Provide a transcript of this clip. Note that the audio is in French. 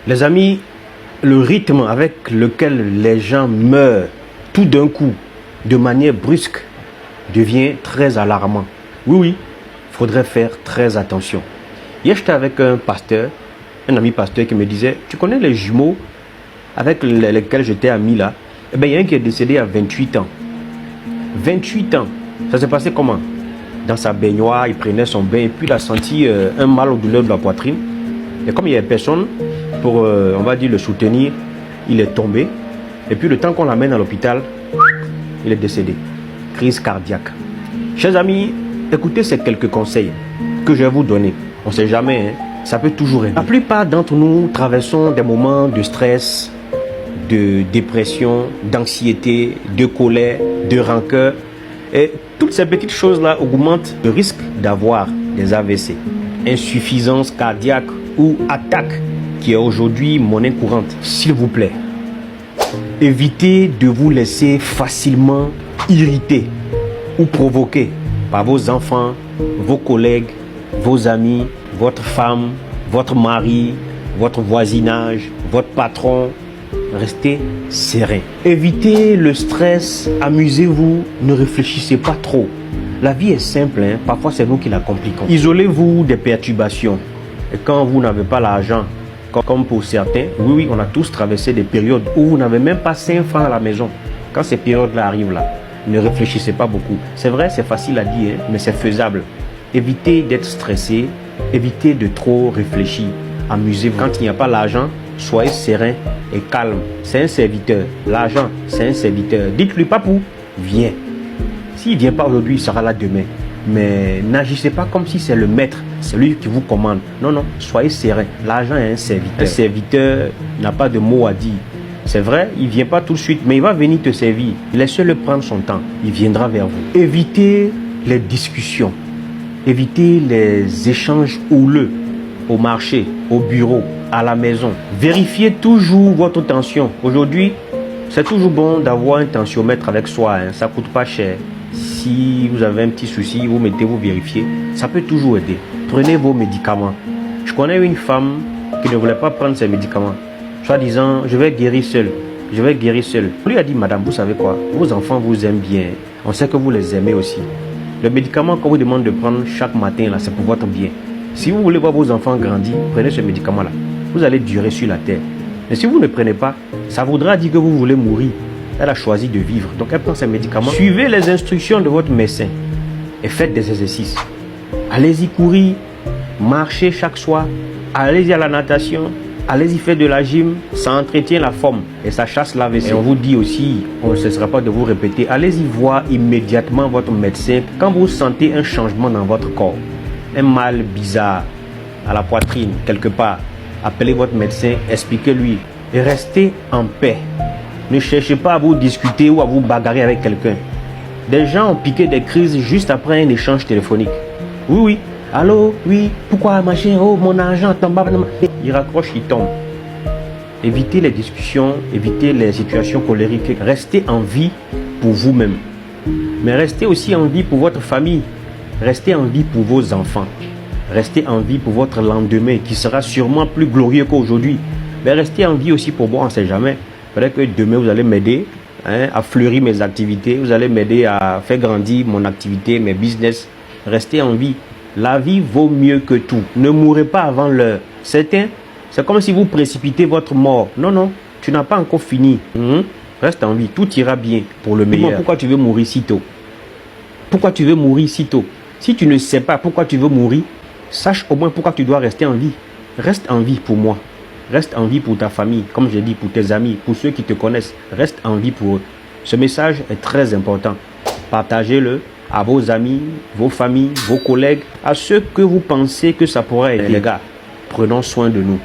Les amis, le rythme avec lequel les gens meurent tout d'un coup, de manière brusque, devient très alarmant. Oui, il faudrait faire très attention. Hier, j'étais avec un pasteur, un ami pasteur qui me disait, tu connais les jumeaux avec lesquels j'étais ami là? Eh bien, il y a un qui est décédé à 28 ans. 28 ans. Ça s'est passé comment? Dans sa baignoire, il prenait son bain et puis il a senti un mal au douleur de la poitrine. Et comme il n'y avait personne pour, on va dire, le soutenir, il est tombé. Et puis le temps qu'on l'amène à l'hôpital, il est décédé. Crise cardiaque. Chers amis, écoutez ces quelques conseils que je vais vous donner. On ne sait jamais, hein, ça peut toujours aider. La plupart d'entre nous traversons des moments de stress, de dépression, d'anxiété, de colère, de rancœur. Et toutes ces petites choses-là augmentent le risque d'avoir des AVC, insuffisance cardiaque ou attaque, qui est aujourd'hui monnaie courante. S'il vous plaît, évitez de vous laisser facilement irriter ou provoquer par vos enfants, vos collègues, vos amis, votre femme, votre mari, votre voisinage, votre patron. Restez serein. Évitez le stress, amusez-vous, ne réfléchissez pas trop. La vie est simple, hein? Parfois c'est nous qui la compliquons. Isolez-vous des perturbations. Et quand vous n'avez pas l'argent, comme pour certains, oui, on a tous traversé des périodes où vous n'avez même pas 5 francs à la maison. Quand ces périodes-là arrivent là, ne réfléchissez pas beaucoup. C'est vrai, c'est facile à dire, hein, mais c'est faisable. Évitez d'être stressé, évitez de trop réfléchir. Amusez-vous. Quand il n'y a pas l'argent, soyez serein et calme. C'est un serviteur. L'argent, c'est un serviteur. Dites-lui, papou, viens. S'il ne vient pas aujourd'hui, il sera là demain. Mais n'agissez pas comme si c'est le maître, c'est lui qui vous commande. Non, non, soyez serein. L'argent est un serviteur. Un serviteur n'a pas de mots à dire. C'est vrai, il ne vient pas tout de suite, mais il va venir te servir. Laissez-le prendre son temps. Il viendra vers vous. Évitez les discussions. Évitez les échanges houleux au marché, au bureau, à la maison. Vérifiez toujours votre tension. Aujourd'hui, c'est toujours bon d'avoir un tensiomètre avec soi. Hein. Ça ne coûte pas cher. Si vous avez un petit souci, vous mettez, vous vérifiez. Ça peut toujours aider. Prenez vos médicaments. Je connais une femme qui ne voulait pas prendre ses médicaments. Soit disant, je vais guérir seul. Je vais guérir seul. On lui a dit, madame, vous savez quoi? Vos enfants vous aiment bien. On sait que vous les aimez aussi. Le médicament qu'on vous demande de prendre chaque matin, là, c'est pour votre bien. Si vous voulez voir vos enfants grandir, prenez ce médicament-là. Vous allez durer sur la terre. Mais si vous ne prenez pas, ça voudra dire que vous voulez mourir. Elle a choisi de vivre. Donc elle prend ses médicaments. Suivez les instructions de votre médecin et faites des exercices. Allez-y courir, marchez chaque soir, allez-y à la natation, allez-y faire de la gym. Ça entretient la forme et ça chasse l'AVC. Et on vous dit aussi, on ne cessera pas de vous répéter, allez-y voir immédiatement votre médecin quand vous sentez un changement dans votre corps. Un mal bizarre à la poitrine, quelque part. Appelez votre médecin, expliquez-lui et restez en paix. Ne cherchez pas à vous discuter ou à vous bagarrer avec quelqu'un. Des gens ont piqué des crises juste après un échange téléphonique. Oui, oui. Allô, oui. Pourquoi machin? Oh, mon argent tombe. Il raccroche, il tombe. Évitez les discussions, évitez les situations colériques. Restez en vie pour vous-même. Mais restez aussi en vie pour votre famille. Restez en vie pour vos enfants. Restez en vie pour votre lendemain qui sera sûrement plus glorieux qu'aujourd'hui. Mais restez en vie aussi pour moi, on ne sait jamais. Peut-être que demain vous allez m'aider à fleurir mes activités. Vous allez m'aider à faire grandir mon activité, mes business. Restez en vie. La vie vaut mieux que tout. Ne mourrez pas avant l'heure. C'est comme si vous précipitez votre mort. Non, non, tu n'as pas encore fini. Reste en vie, tout ira bien pour le meilleur. Pourquoi tu veux mourir si tôt? Pourquoi tu veux mourir si tôt? Si tu ne sais pas pourquoi tu veux mourir, sache au moins pourquoi tu dois rester en vie. Reste en vie pour moi. Reste en vie pour ta famille, comme j'ai dit, pour tes amis, pour ceux qui te connaissent. Reste en vie pour eux. Ce message est très important. Partagez-le à vos amis, vos familles, vos collègues, à ceux que vous pensez que ça pourrait aider. Les gars, prenons soin de nous.